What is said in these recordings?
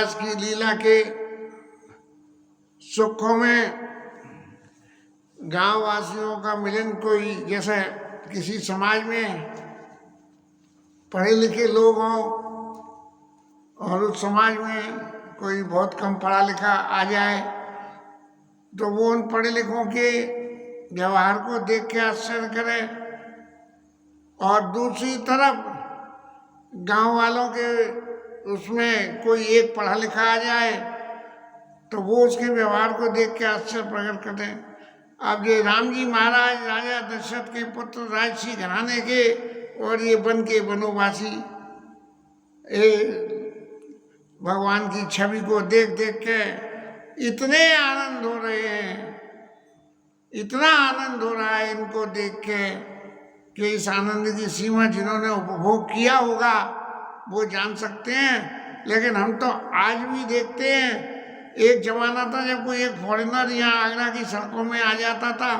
वनवास की लीला के सुखों में गांव वासियों का मिलन, कोई जैसे किसी समाज में पढ़े लिखे लोग हों और उस समाज में कोई बहुत कम पढ़ा लिखा आ जाए तो वो उन पढ़े लिखों के व्यवहार को देख के आश्चर्य करे, और दूसरी तरफ गांव वालों के उसमें कोई एक पढ़ा लिखा आ जाए तो वो उसके व्यवहार को देख के आश्चर्य प्रकट करते हैं। अब ये राम जी महाराज राजा दशरथ के पुत्र राजसी घराने के और ये वन के वनवासी भगवान की छवि को देख देख के इतने आनंद हो रहे हैं, इतना आनंद हो रहा है इनको देख के कि इस आनंद की सीमा जिन्होंने उपभोग किया होगा वो जान सकते हैं। लेकिन हम तो आज भी देखते हैं, एक जमाना था जब कोई एक फॉरेनर यहाँ आगरा की सड़कों में आ जाता था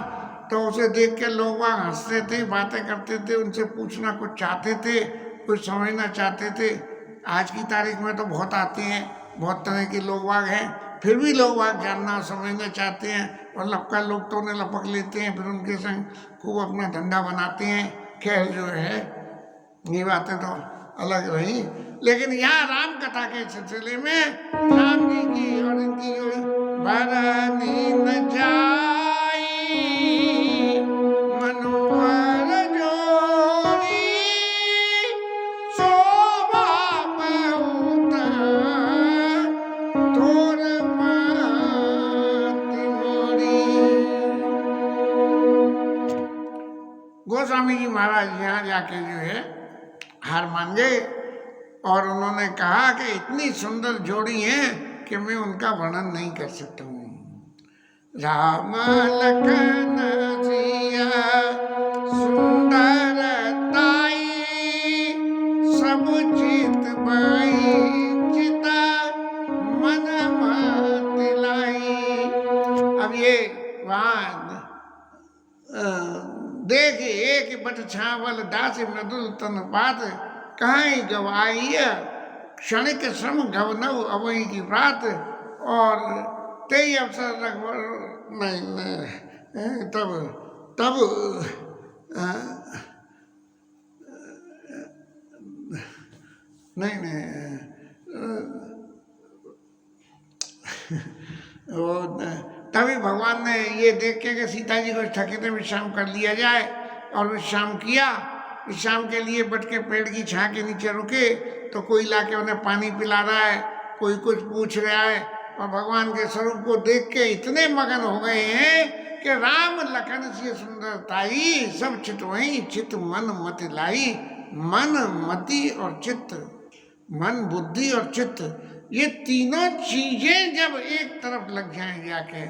तो उसे देख के लोग वहाँ हंसते थे, बातें करते थे, उनसे पूछना कुछ चाहते थे, कुछ समझना चाहते थे। आज की तारीख में तो बहुत आते हैं, बहुत तरह के लोग वाग हैं, फिर भी लोग वाग जानना समझना चाहते हैं और लपका लोग तो उन्हें लपक लेते हैं, फिर उनके संग खूब अपना धंधा बनाते हैं। खैर जो है ये बातें तो अलग रही, लेकिन यहाँ राम कथा के सिलसिले में राम जी की और इनकी जो बरनी न जाई मनोहर जोड़ी शोभा बहुत थोर माती मोरी। गोस्वामी जी महाराज यहाँ जाके जो है हार मान गए और उन्होंने कहा कि इतनी सुंदर जोड़ी है कि मैं उनका वर्णन नहीं कर सकता हूँ। राम लखन सिया सुंदर ताई सब चित बाई चिता मन तिलाई। अब ये वहाँ देख एक बट छावल दास मृदुल तन बात कहाँ गवाई क्षणिक श्रम गवनव अवई की बात। और तेई अवसर रखवर नहीं तब तब नहीं तभी भगवान ने ये देख के कि सीता जी को थकित विश्राम कर लिया जाए और विश्राम किया। विश्राम के लिए बट के पेड़ की छां के नीचे रुके तो कोई लाके उन्हें पानी पिला रहा है, कोई कुछ पूछ रहा है, और भगवान के स्वरूप को देख के इतने मगन हो गए हैं कि राम लखन से सुंदरताई सब चित वही चित मन मति लाई। मन मति और चित्त, मन बुद्धि और चित्त, ये तीनों चीजें जब एक तरफ लग जाएं जाके,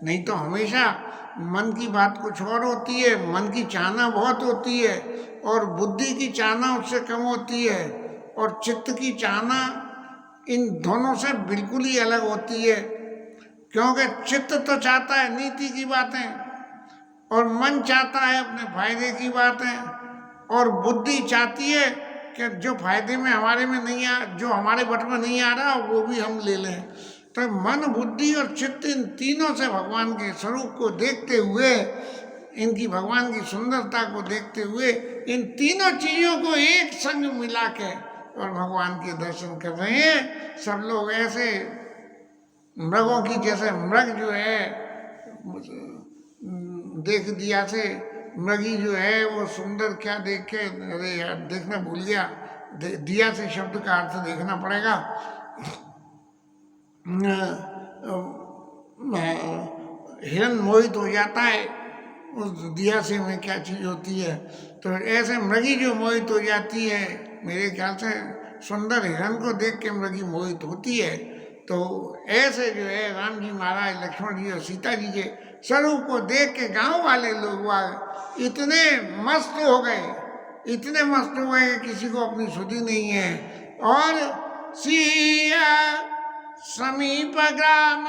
नहीं तो हमेशा मन की बात कुछ और होती है, मन की चाहना बहुत होती है और बुद्धि की चाहना उससे कम होती है और चित्त की चाहना इन दोनों से बिल्कुल ही अलग होती है। क्योंकि चित्त तो चाहता है नीति की बातें और मन चाहता है अपने फायदे की बातें और बुद्धि चाहती है कि जो फायदे में हमारे में नहीं आ, जो हमारे बट में नहीं आ रहा वो भी हम ले लें। तो मन बुद्धि और चित्त इन तीनों से भगवान के स्वरूप को देखते हुए, इनकी भगवान की सुंदरता को देखते हुए, इन तीनों चीजों को एक संग मिला के और भगवान के दर्शन कर रहे हैं। सब लोग ऐसे मृगों की जैसे मृग जो है देख दिया से मृगी जो है वो सुंदर क्या देख के, अरे यार देखना भूल गया, दिया से शब्द का अर्थ देखना पड़ेगा। हिरन मोहित हो जाता है उस दिया से में क्या चीज होती है, तो ऐसे मृगी जो मोहित हो जाती है, मेरे ख्याल से सुंदर हिरन को देख के मृगी मोहित होती है। तो ऐसे जो है राम जी महाराज लक्ष्मण जी और सीता जी के स्वरूप को देख के गांव वाले लोग इतने मस्त हो गए, इतने मस्त हो गए कि किसी को अपनी सुधि नहीं है। और सिया समीप ग्राम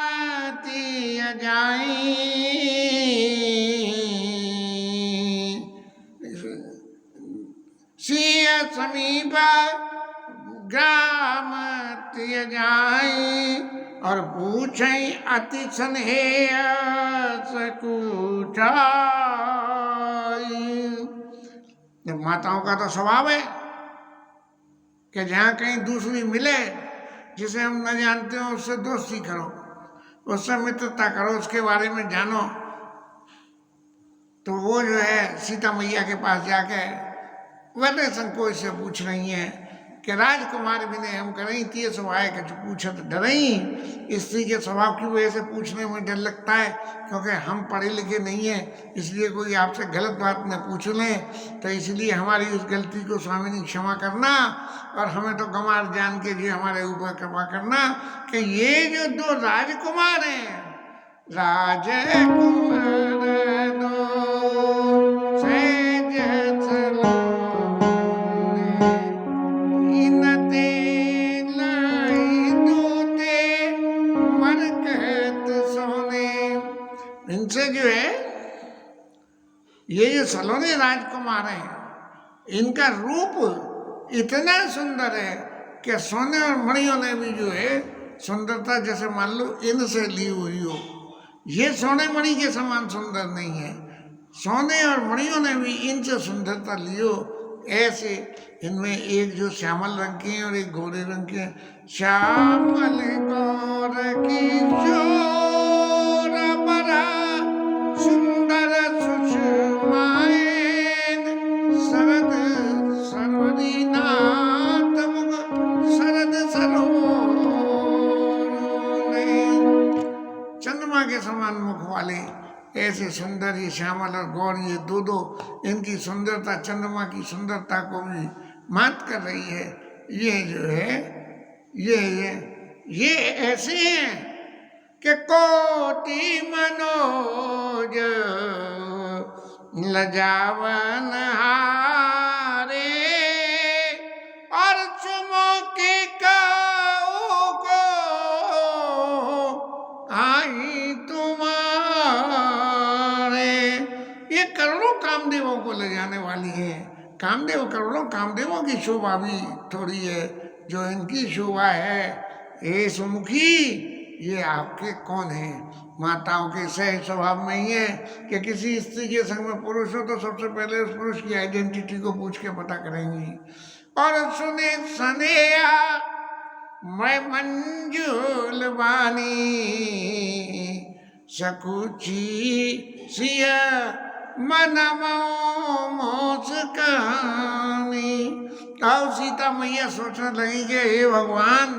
तीय जाई, सिया समीप ग्राम तिय जाई और पूछई अति स्नेह सकुचाई। माताओं का तो स्वभाव है कि जहाँ कहीं दूसरी मिले जिसे हम न जानते हो उससे दोस्ती करो, उससे मित्रता करो, उसके बारे में जानो। तो वो जो है सीता मैया के पास जाके बड़े संकोच से पूछ रही हैं कि राजकुमार भी ने हम करें तीय स्वभाव कुछ पूछत डरई। स्त्री के स्वभाव की वजह से पूछने में डर लगता है, क्योंकि हम पढ़े लिखे नहीं हैं, इसलिए कोई आपसे गलत बात न पूछ लें। तो इसलिए हमारी उस गलती को स्वामिनी क्षमा करना और हमें तो गंवार जान के जो हमारे ऊपर कृपा करना कि ये जो दो राजकुमार हैं, राजकुमार दो सहज इनसे जो है ये जो सलोने राजकुमार हैं, इनका रूप इतना सुंदर है कि सोने और मणियों ने भी जो है सुंदरता जैसे मान लो इनसे ली हुई हो। ये सोने मणि के समान सुंदर नहीं है, सोने और मणियों ने भी इनसे सुंदरता लियो। ऐसे इनमें एक जो श्यामल रंग के हैं और एक गोरे रंग के हैं। श्यामल गौर किशोर बड़ा सुंदर सुषमाएन शरद सर्वदीनाथ मुख शरद सरोने। चंद्रमा के समान मुख वाले ऐसे सुंदर ये श्यामल और गौर, ये दो इनकी सुंदरता चंद्रमा की सुंदरता को भी मात कर रही है। ये जो है ये ऐसे हैं कि कोटि मनोज लजावन हारे और चुमो के काऊ को आई तुम्हारे। ये करोड़ों कामदेवों को ले जाने वाली है। कामदेव करोड़ों कामदेवों की शोभा भी थोड़ी है, जो इनकी शोभा है हे सुमुखी ये आपके कौन है। माताओं के सहज स्वभाव में ही है कि किसी स्त्री के संग में पुरुष हो तो सबसे पहले उस पुरुष की आइडेंटिटी को पूछ के पता करेंगी। और सुने सनेया मैं मंजुल बानी सकुची सिया मन मुस्कानी। अब सीता मैया सोचने लगी कि हे भगवान,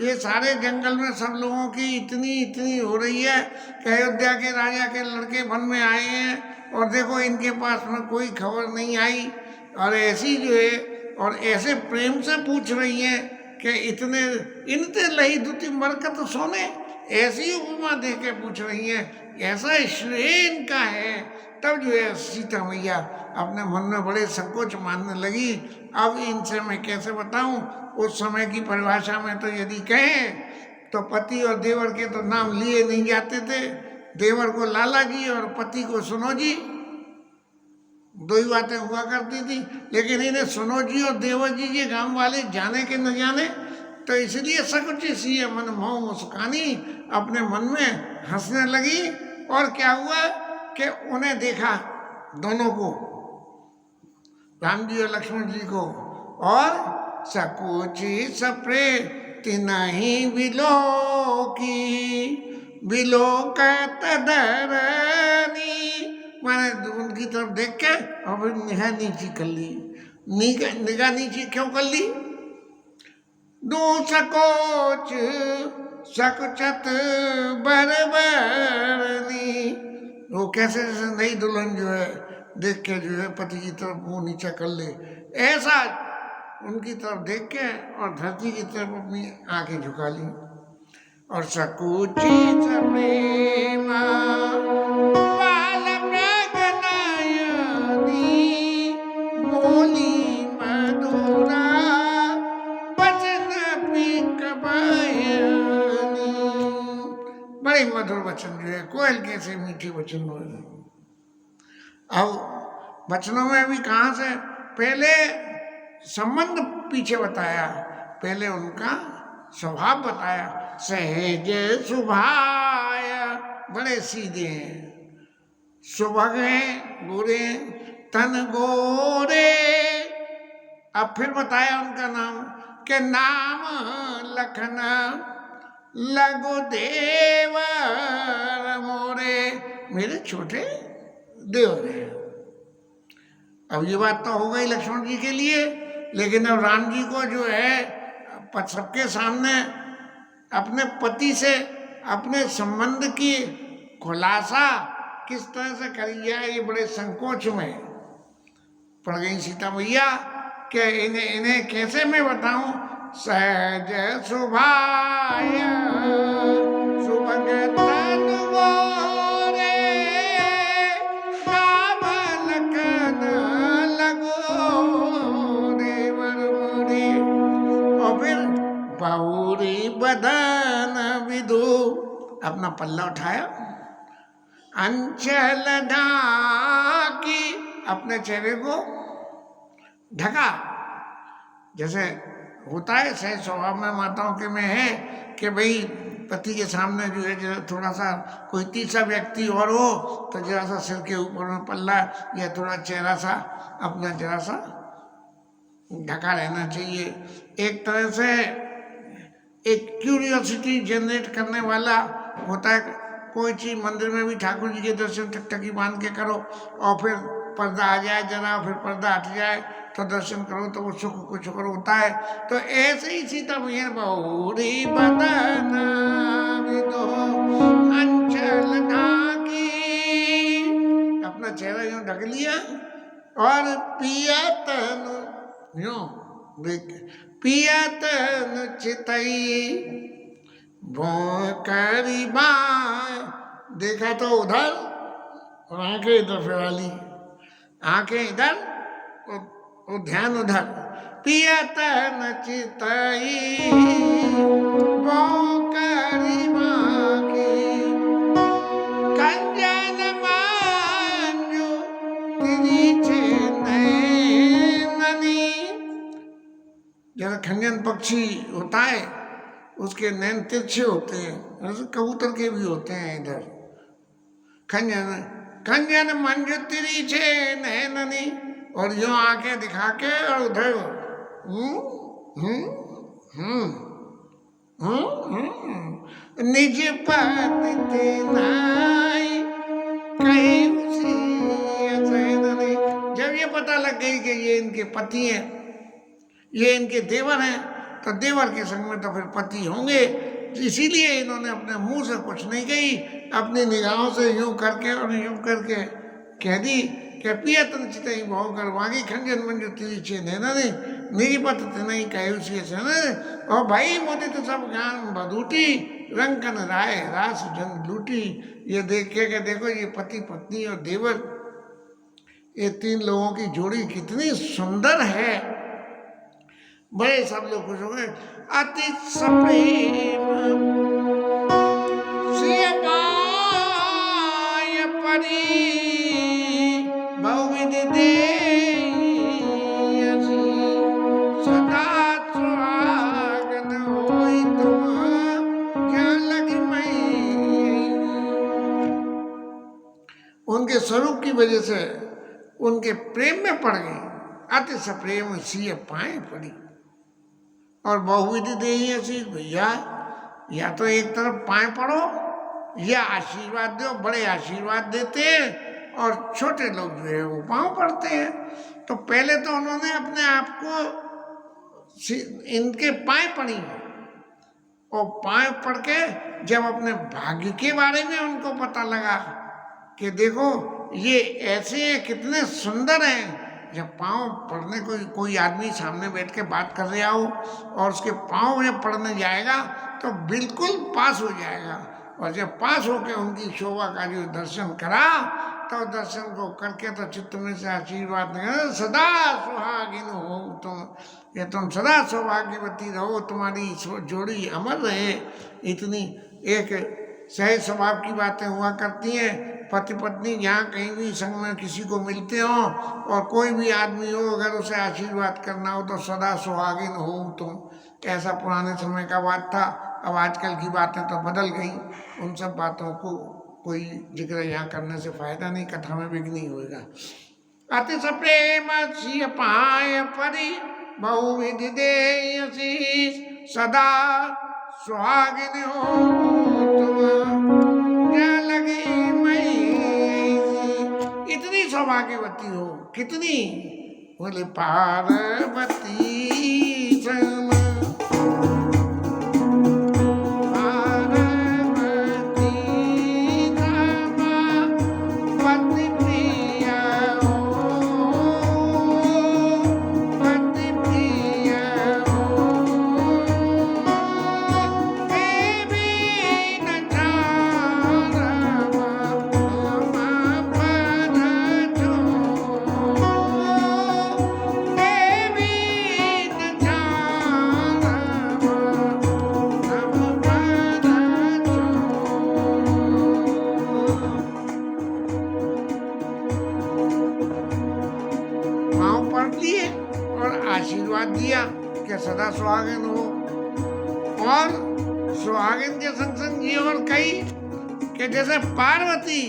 ये सारे जंगल में सब लोगों की इतनी हो रही है कि अयोध्या के राजा के लड़के वन में आए हैं और देखो इनके पास में कोई खबर नहीं आई, और ऐसी जो है और ऐसे प्रेम से पूछ रही हैं कि इतने इनते लही दुति मरकत सोने, ऐसी उपमा दे के पूछ रही हैं, ऐसा श्रेय इनका है। तब जो है सीता मैया अपने मन में बड़े संकोच मानने लगी। अब इनसे मैं कैसे बताऊं, उस समय की परिभाषा में तो यदि कहें तो पति और देवर के तो नाम लिए नहीं जाते थे। देवर को लाला जी और पति को सुनो जी, दो ही बातें हुआ करती थी। लेकिन इन्हें सुनो जी और देवर जी ये गांव वाले जाने के न जाने, तो इसलिए सकुची सी मन मोह मुस्कानी अपने मन में हंसने लगी। और क्या हुआ कि उन्हें देखा दोनों को, राम जी और लक्ष्मण जी को, और सकुची सप्रे तिनहि बिलो की बिलो तदरनी। मैंने उनकी तरफ देख के और फिर निगाह नीची कर ली। निगाह नीची क्यों कर ली? दो सकोच सकुचत बरबरनी। वो कैसे जैसे नई दुल्हन जो है देख के जो है पति की तरफ मुंह नीचा कर ले, ऐसा उनकी तरफ देख के और धरती की तरफ अपनी आंखें झुका ली। और सकुची प्रेमा बाल मृगनयनी बोली मधुरा वचन पिकबयनी। बड़े मधुर वचन जो है, कोयल कैसे मीठी वचन बोले। अब वचनों में भी कहाँ से पहले संबंध पीछे बताया, पहले उनका स्वभाव बताया। सहज सुभाय, बड़े सीधे हैं, सुभग हैं, गोरे, तन गोरे। अब फिर बताया उनका नाम के नाम लखन लगो देवर मोरे, मेरे छोटे देवर हैं। अब ये बात तो हो गई लक्ष्मण जी के लिए, लेकिन अब राम जी को जो है सबके सामने अपने पति से अपने संबंध की खुलासा किस तरह से करी जाए, ये बड़े संकोच में पड़ गई सीता मैया कि इन्हें कैसे मैं बताऊं। सहज सुभाय सुभग तन गोरे, नाम लखन लगो देवर मोरे। और फिर बहुरी बदन विदु, अपना पल्ला उठाया, अंचल ढाकी, अपने चेहरे को ढका। जैसे होता है सही स्वभाव में माताओं के में है कि भाई पति के सामने जो है थोड़ा सा कोई तीसरा व्यक्ति और हो तो जरा सा सिर के ऊपर में पल्ला या थोड़ा चेहरा सा अपना जरा सा ढका रहना चाहिए। एक तरह से एक क्यूरियोसिटी जनरेट करने वाला होता है। कोई चीज़ मंदिर में भी ठाकुर जी के दर्शन टकटकी बांध के करो और फिर पर्दा आ जाए जरा, फिर पर्दा हट जाए तो दर्शन करो, तो वो सुख कुछ और होता है। तो ऐसे ही सीता मैया बहुरी बदन विदो अंचल ढाकी, अपना चेहरा यूं ढक लिया और पिया तन यूं देख, पिया तन चितई भोकरी बाय, देखा तो उधर और आंखें इधर फिरा ली, आंखें इधर और ध्यान उधर। पिया तन चितई भोकरी बाकी, कंजन मांजू तिरछे नैननी। जैसे खंजन पक्षी होता है उसके नैन तिरछे होते हैं, जैसे कबूतर के भी होते हैं इधर। खंजन खंजन मंजू तिरछे नैननी, और यूं आंखें दिखा के और उधर निज पति नाई कहीं उसी नैननी। जब ये पता लग गई कि ये इनके पति हैं, ये इनके देवर हैं, तो देवर के संग में तो फिर पति होंगे, इसीलिए इन्होंने अपने मुंह से कुछ नहीं कही, अपनी निगाहों से यूं करके और यूं करके कह दी कि पिया तन चितई बहु कर वागी खंजन मंजू तिरछे नैननी, निज पति नहीं कहे उसी से न। और भाई मोदी तो सब ज्ञान बधूटी, रंकन राय रास जन लूटी। ये देख के देखो ये पति पत्नी और देवर, ये तीन लोगों की जोड़ी कितनी सुंदर है। बड़े सब लोग खुश हो गए। अति सप्रेम सिय पाय परी, बहुविधि देयसी, सदा सुहागन होई तुम क्या लगी मई। उनके स्वरूप की वजह से उनके प्रेम में पड़ गई। अति सप्रेम सिय पाए पड़ी। और बहुविधि देही ऐसी, भैया या तो एक तरफ पाए पड़ो या आशीर्वाद दो, बड़े आशीर्वाद देते हैं और छोटे लोग जो है वो पाँव पड़ते हैं। तो पहले तो उन्होंने अपने आप को इनके पाए पड़ी और पाए पड़ के जब अपने भाग्य के बारे में उनको पता लगा कि देखो ये ऐसे हैं, कितने सुंदर हैं। जब पाँव पड़ने कोई आदमी सामने बैठ के बात कर रहा हो और उसके पाँव जब पड़ने जाएगा तो बिल्कुल पास हो जाएगा। और जब पास होके उनकी शोभा का जो दर्शन करा तो दर्शन को करके तो चित्त में से आशीर्वाद नहीं, सदा सुहागिन हो तुम, ये तुम सदा सौभाग्यवती रहो, तुम्हारी जोड़ी अमर रहे। इतनी एक सहज स्वभाव की बातें हुआ करती हैं। पति पत्नी जहाँ कहीं भी संग में किसी को मिलते हो और कोई भी आदमी हो, अगर उसे आशीर्वाद करना हो तो सदा सुहागिन हो तुम। ऐसा पुराने समय का बात था। अब आजकल की बातें तो बदल गई। उन सब बातों को कोई जिक्र यहाँ करने से फायदा नहीं, कथा में विघ्न ही होगा। अति प्रेम सिय पाय परि बहुविधि देयसी, सदा सुहागिन हो तुम क्या लगी मई। इतनी सौभाग्यवती हो, कितनी? बोले पार्वती सम आशीर्वाद दिया कि सदा सुहागिन हो। और सुहागिन के संग संग ये और कही कि जैसे पार्वती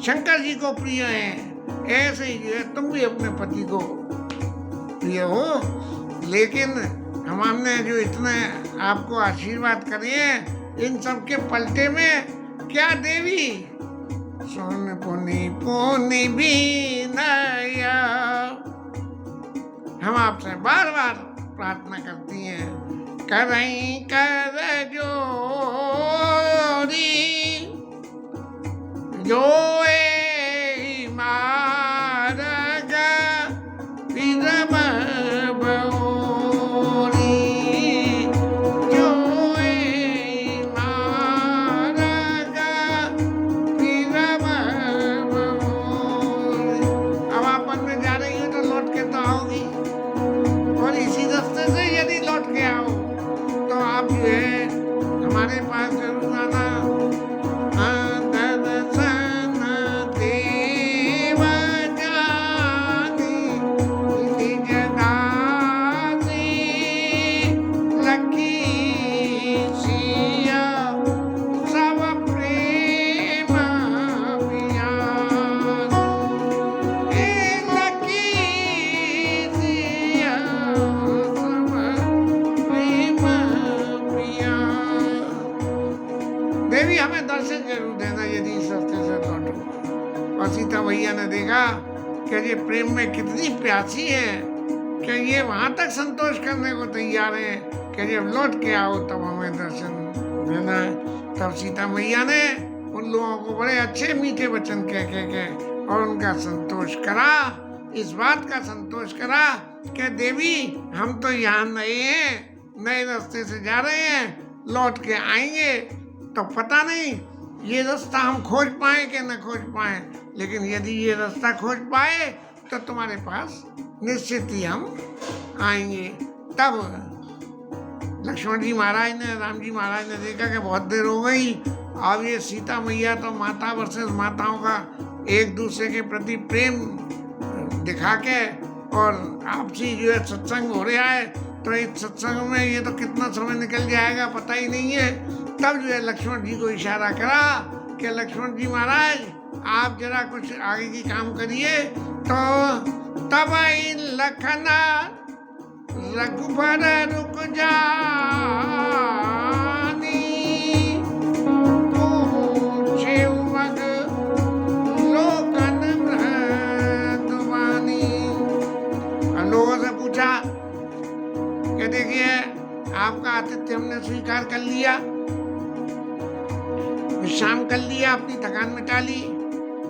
शंकर जी को प्रिय है, ऐसे ही जो है तुम भी अपने पति को प्रिय हो। लेकिन हमने जो इतने आपको आशीर्वाद करे इन सब के पलटे में क्या देवी? सोन पुनि पुनि भी नया। हम आपसे बार बार प्रार्थना करती हैं, करई कर जोरी जो मारग विरम बौरी, जो मारग विरम बौरी। अब आप मन में जा रही हो तो लौट के तो आओगी, और इसी रास्ते से यदि लौट के आओ तो आप जो है हमारे पास जरूर आना। दर्शन देव जानी निज दासी, लखी सिया सब प्रेम अभियान। लखी सिया सब प्रेम अभियान। देवी हमें दर्शन जरूर देना यदि इस रास्ते से लौटो। और सीता मैया ने देखा कि ये प्रेम में कितनी प्यासी है कि ये वहां तक संतोष करने को तैयार है कि जब लौट के आओ तब हमें दर्शन देना है। तब सीता मैया ने उन लोगों को बड़े अच्छे मीठे वचन कह के और उनका संतोष करा। इस बात का संतोष करा कि देवी हम तो यहाँ नए हैं, नए रास्ते से जा रहे हैं, लौट के आएंगे तो पता नहीं ये रास्ता हम खोज पाए कि न खोज पाए, लेकिन यदि ये रास्ता खोज पाए तो तुम्हारे पास निश्चित ही हम आएंगे। तब लक्ष्मण जी महाराज ने, राम जी महाराज ने देखा कि बहुत देर हो गई, अब ये सीता मैया तो माता वर्सेस माताओं का एक दूसरे के प्रति प्रेम दिखा के और आपसी जो है सत्संग हो रहा है, तो इस सत्संग में ये तो कितना समय निकल जाएगा पता ही नहीं है। तब जो है लक्ष्मण जी को इशारा करा कि लक्ष्मण जी महाराज आप जरा कुछ आगे की काम करिए। तो तब लखना रघुबर रुक जानी, पूछे मग लोकन मृदुवानी। लोगों से पूछा कि देखिए आपका आतिथ्य हमने स्वीकार कर लिया, विश्राम कर लिया, अपनी थकान मिटा ली।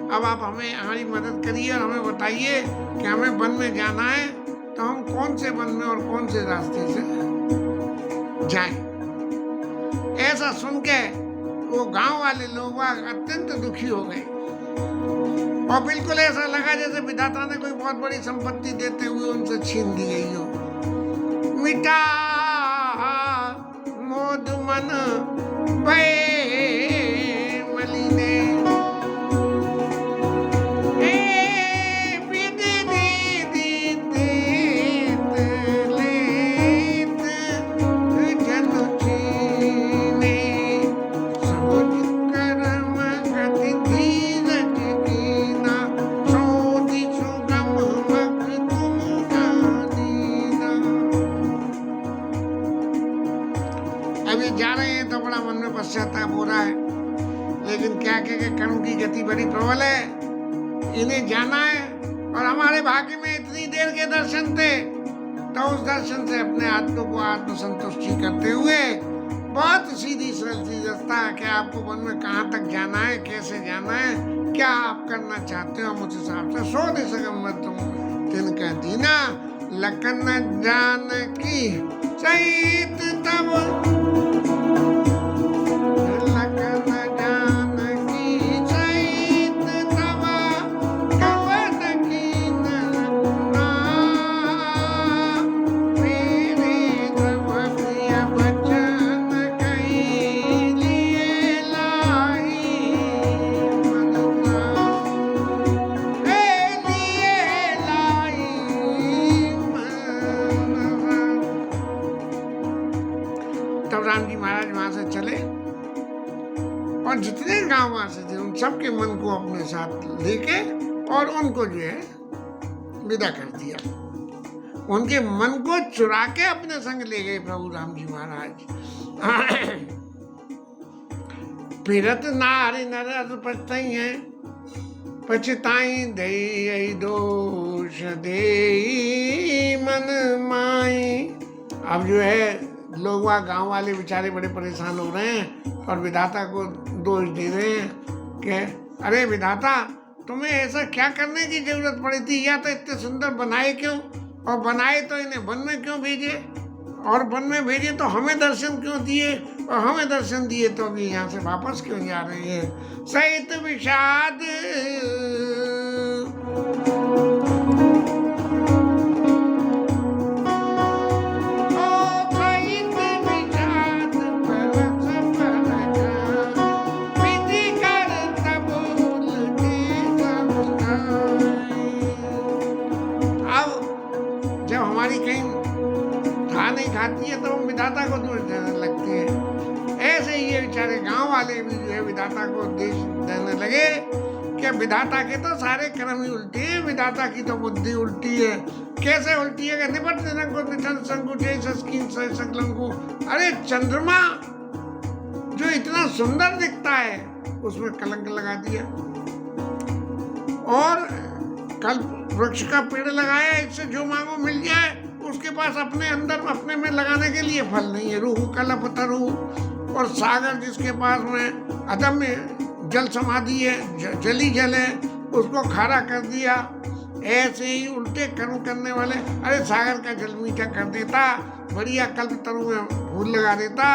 अब आप हमें हमारी मदद करिए और हमें बताइए कि हमें वन में जाना है तो हम कौन से वन में और कौन से रास्ते से जाएं। ऐसा सुन के वो गांव वाले लोग अत्यंत दुखी हो गए और बिल्कुल ऐसा लगा जैसे विधाता ने कोई बहुत बड़ी संपत्ति देते हुए उनसे छीन दी गई हो। मिटा मोद मन भय मलिने, लेकिन क्या के कर्म की गति बड़ी प्रबल है, इन्हें जाना है। और हमारे भाग्य में इतनी देर के दर्शन थे, तो उस दर्शन से अपने आत्मा को आत्मसंतुष्टि करते हुए बहुत सीधी सरल सी रास्ता कि आपको वन में कहाँ तक जाना है, कैसे जाना है, क्या आप करना चाहते हो, उस हिसाब से सो दे सकम तुम तिनका दीना लखन जानकी सहित तब राम जी महाराज वहां से चले और जितने गांव वासी थे उन सबके मन को अपने साथ लेके और उनको जो है विदा कर दिया। उनके मन को चुरा के अपने संग ले गए प्रभु राम जी महाराज। फिरत नारी नर पछताई है, पछताई दे दोष दे मन माई। अब जो है लोग वहाँ गाँव वाले बेचारे बड़े परेशान हो रहे हैं और विधाता को दोष दे रहे हैं कि अरे विधाता, तुम्हें ऐसा क्या करने की जरूरत पड़ी थी, या तो इतने सुंदर बनाए क्यों, और बनाए तो इन्हें वन में क्यों भेजे, और वन में भेजे तो हमें दर्शन क्यों दिए, और हमें दर्शन दिए तो अभी यहाँ से वापस क्यों जा रहे हैं। सहित विषाद खाती है तो वो विधाता को दोष देने लगते हैं। ऐसे ही ये बेचारे गांव वाले भी जो है विधाता को दोष देने लगे कि विधाता के तो सारे कर्म ही उल्टे हैं, विधाता की तो बुद्धि उल्टी है। कैसे उल्टी है? निपट को। अरे चंद्रमा जो इतना सुंदर दिखता है उसमें कलंक लगा दिया, और कल्प वृक्ष का पेड़ लगाया, इससे जो मांगो मिल जाए, उसके पास अपने अंदर अपने में लगाने के लिए फल नहीं है। रूह कल्प तरु। और सागर जिसके पास में अदम्य जल समाधि है, जली जल है, उसको खारा कर दिया। ऐसे ही उल्टे कर्म करने वाले, अरे सागर का जल मीठा कर देता, बढ़िया कल्प तरु में फूल लगा देता,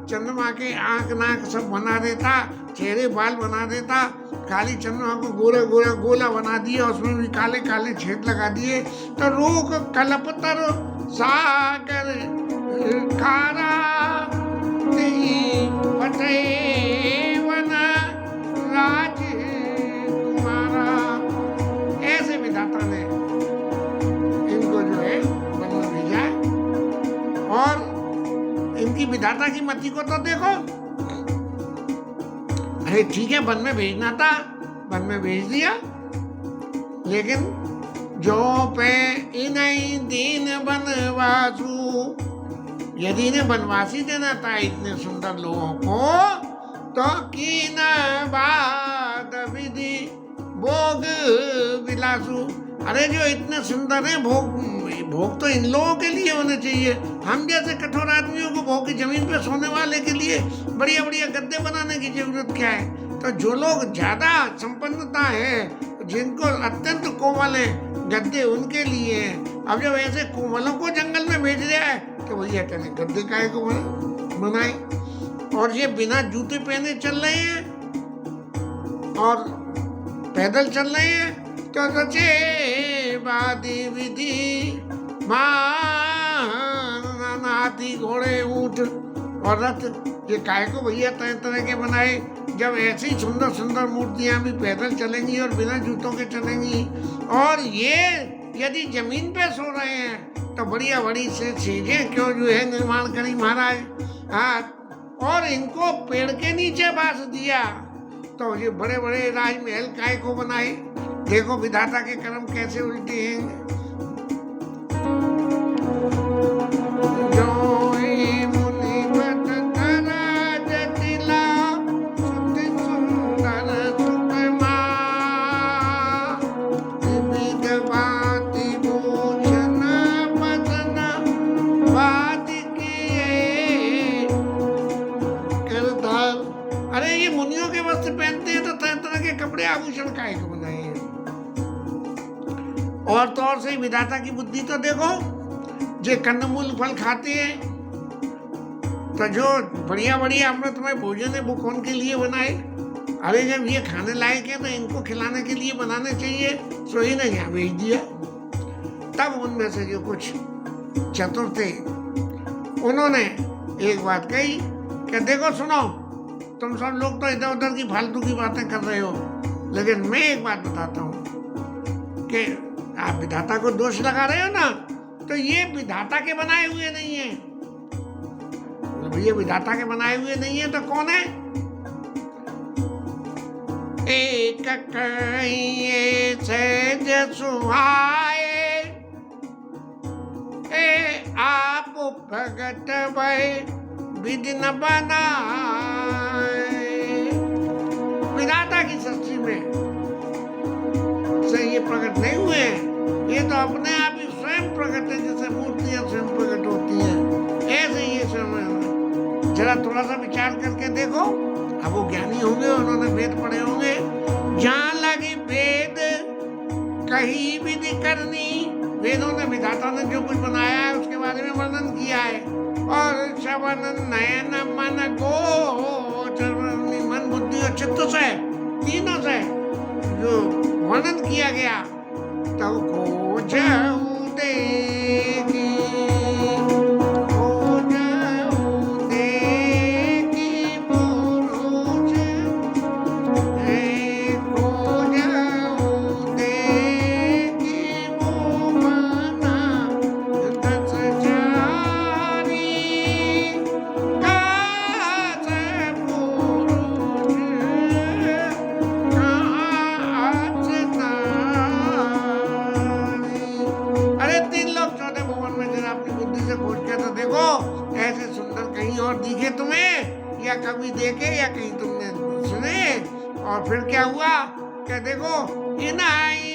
चंद्रमा के आंख नाक सब बना देता, चेहरे बाल बना देता, काली चंद्रमा को गोला गोला गोला बना दिया, उसमें भी काले काले छेद लगा दिए। तो रूख कल्पतर सागर खारा राज कुमारा। ऐसे विधाता ने इनको जो है वन में भेजा, और इनकी विधाता की मति को तो देखो। अरे ठीक है, वन में भेजना था, वन में भेज दिया, लेकिन जो पे इन्हीं दीन बनवासु, यदि इन्हें बनवासी देना था इतने सुंदर लोगों को, तो कीन बाद विधि भोग विलासु। अरे जो इतने सुंदर है, भोग तो इन लोगों के लिए होने चाहिए। हम जैसे कठोर आदमियों को भोग की जमीन पे सोने वाले के लिए बढ़िया बढ़िया गद्दे बनाने की जरूरत क्या है। तो जो लोग ज्यादा संपन्नता है, जिनको अत्यंत कोमल है गद्दे, उनके लिए। अब जब ऐसे कोमलों को जंगल में भेज दिया है तो भैया कहने गद्दे काहे को बनाए। और ये बिना जूते पहने चल रहे हैं और पैदल चल रहे हैं, तो रचे वादी विधि हाथी घोड़े ऊंट और रथ, ये काय को भैया तरह तरह के बनाए। जब ऐसी सुंदर सुंदर मूर्तियां भी पैदल चलेंगी और बिना जूतों के चलेंगी, और ये यदि जमीन पे सो रहे हैं तो बढ़िया बड़ी से चीजें क्यों जो है निर्माण करी महाराज। हाँ, और इनको पेड़ के नीचे बांध दिया, तो ये बड़े बड़े राजमहल काय को बनाए। देखो विधाता के कर्म कैसे उल्टे हैं। मुनि स्त्रियों के वस्त्र पहनते हैं तो तरह तरह के कपड़े आभूषण काहे को बनाए हैं। और तो और से विधाता की बुद्धि तो देखो, जे कंदमूल फल खाते हैं तो जो बढ़िया बढ़िया अमृतमय भोजन है वो कौन के लिए बनाए। अरे जब ये खाने लायक है तो इनको खिलाने के लिए बनाने चाहिए, सो ही ने यहाँ भेज दिया। तब उनमें से जो कुछ चतुर थे उन्होंने एक बात कही कि देखो सुनो, तुम सब लोग तो इधर उधर की फालतू की बातें कर रहे हो, लेकिन मैं एक बात बताता हूँ कि आप विधाता को दोष लगा रहे हो ना, तो ये विधाता के बनाए हुए नहीं है। ये विधाता के बनाए हुए नहीं है तो कौन है? एक कहिए सहज सुहाए, आप भगत भय विधि न बनाए। विधाता की सृष्टि में से ये प्रकट नहीं हुए हैं, ये तो अपने आप ही स्वयं प्रकट है, जैसे मूर्तियां स्वयं प्रकट होती हैं, ऐसे ये स्वयं। जरा थोड़ा सा विचार करके देखो, अब वो ज्ञानी होंगे, उन्होंने वेद पढ़े होंगे। जहाँ लगी वेद कहीं विधि करनी, वेदों ने विधाता ने जो कुछ बनाया है उसके बारे में वर्णन किया है। और श्रवण नयन मन गोचर, मन बुद्धि और चित्त से, तीनों से जो वर्णन किया गया, तब को देगी दिखे तुम्हें, या कभी देखे या कहीं तुमने सुने। और फिर क्या हुआ क्या देखो, इनाई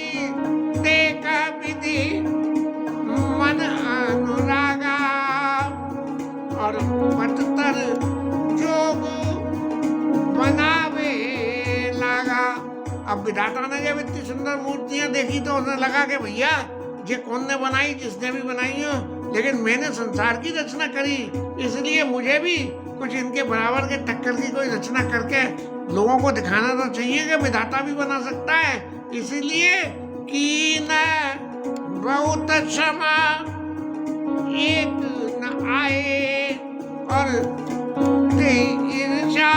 देखा विधि मन अनुरागा, और पततर जोग बनावे लागा। अब विधाता ने जब इतनी सुंदर मूर्तियां देखी तो उन्हें लगा कि भैया ये कौन ने बनाई, जिसने भी बनाई हो, लेकिन मैंने संसार की रचना करी, इसलिए मुझे भी कुछ इनके बराबर के टक्कर की कोई रचना करके लोगों को दिखाना तो चाहिए कि विधाता भी बना सकता है। इसीलिए कि न बहुत क्षमा एक न आए, और ईर्षा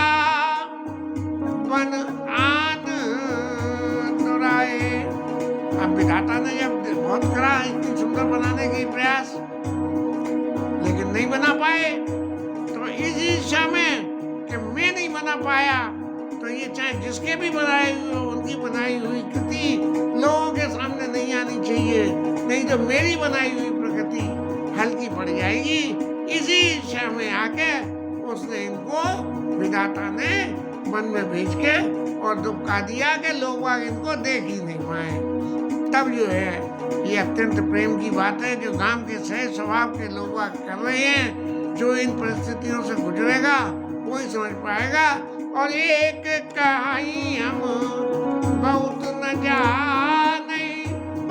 बन आन दुराए। अब विधाता ने जब बहुत करा इतनी सुंदर बनाने की प्रयास, लेकिन नहीं बना पाए, तो इस ईर्ष्या में कि मैं नहीं बना पाया, तो ये चाहे जिसके भी बनाई हुई हो, उनकी बनाई हुई कृति लोगों के सामने नहीं आनी चाहिए, नहीं तो मेरी बनाई हुई प्रकृति हल्की पड़ जाएगी। इसी ईर्ष्या में आके उसने इनको, विधाता ने मन में भेज के और दुबका दिया कि लोग वाग इनको देख ही नहीं पाए। तब जो है ये अत्यंत प्रेम की बात है, जो गांव के सहज स्वभाव के लोग वाग कर रहे हैं, जो इन परिस्थितियों से गुजरेगा वही समझ पाएगा। और एक कहानी हम बहुत न जाने,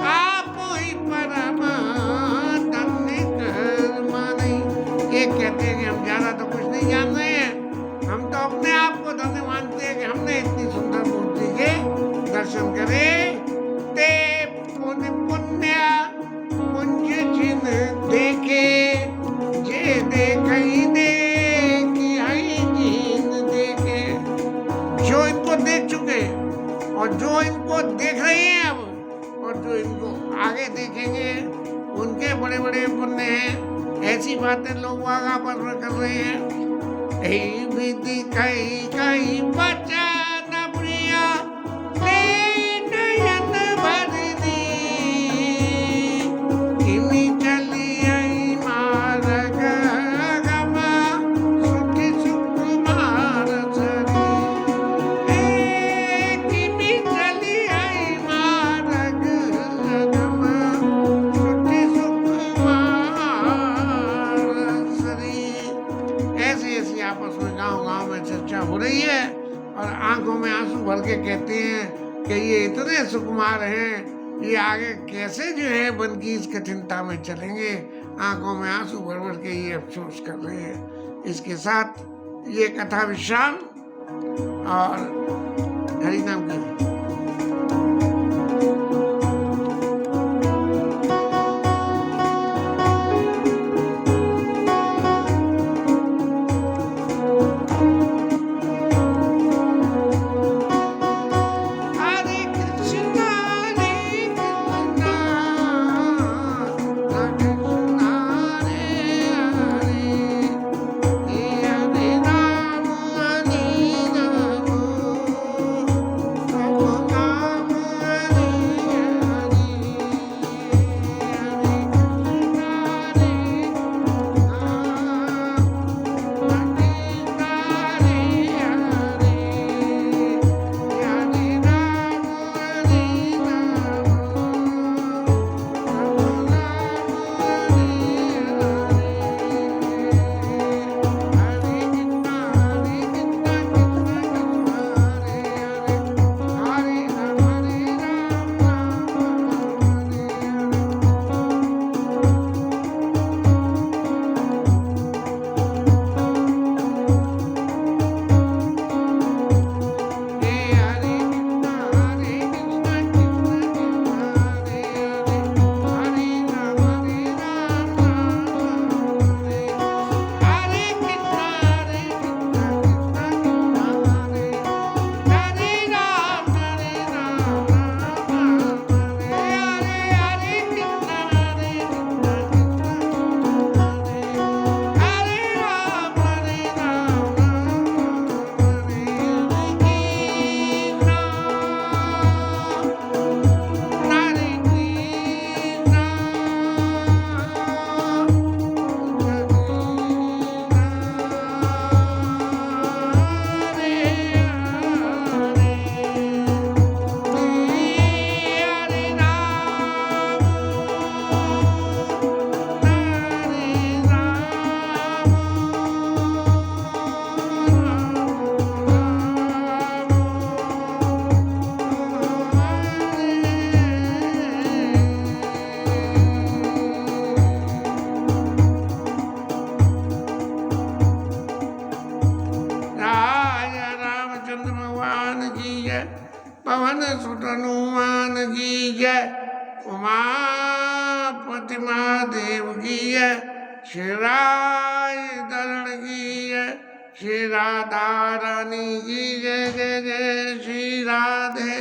आप ही परम धन्य कर माने। ये कहते हैं कि हम ज्यादा तो कुछ नहीं जान रहे हैं, हम तो अपने आप को धन्य मानते हैं कि हमने इतनी सुंदर मूर्ति के दर्शन करे। ते पुण्य पुंज चिन्ह देखे, जे देखई देखी हई जीन देखे। जो इनको देख चुके और जो इनको देख रहे हैं अब, और जो इनको आगे देखेंगे, उनके बड़े बड़े पुण्य हैं। ऐसी बातें लोग आपस में कर रहे हैं। विधि कई कई बचन प्रिया, नयन भरनी, किमी चली आई मार्ग गमा, सुखी सुकुमार सरी। किमी चली आई मार्ग गमा, सुखी सुकुमार सरी। ऐसी ऐसी आपस में गांव गांव में चर्चा हो रही है, और आंख आंखों में आंसू भर के कहते हैं कि ये इतने सुकुमार हैं, ये आगे कैसे जो है वन की इस कठिनता में चलेंगे। आंखों में आंसू भर भर के ये अफसोस कर रहे हैं। इसके साथ ये कथा विश्राम और हरि नाम की पवन सुत हनुमान की जय, उमापति महादेव की जय, श्री राय दरण की जय, श्री राधा रानी की जय जय जय श्री राधे।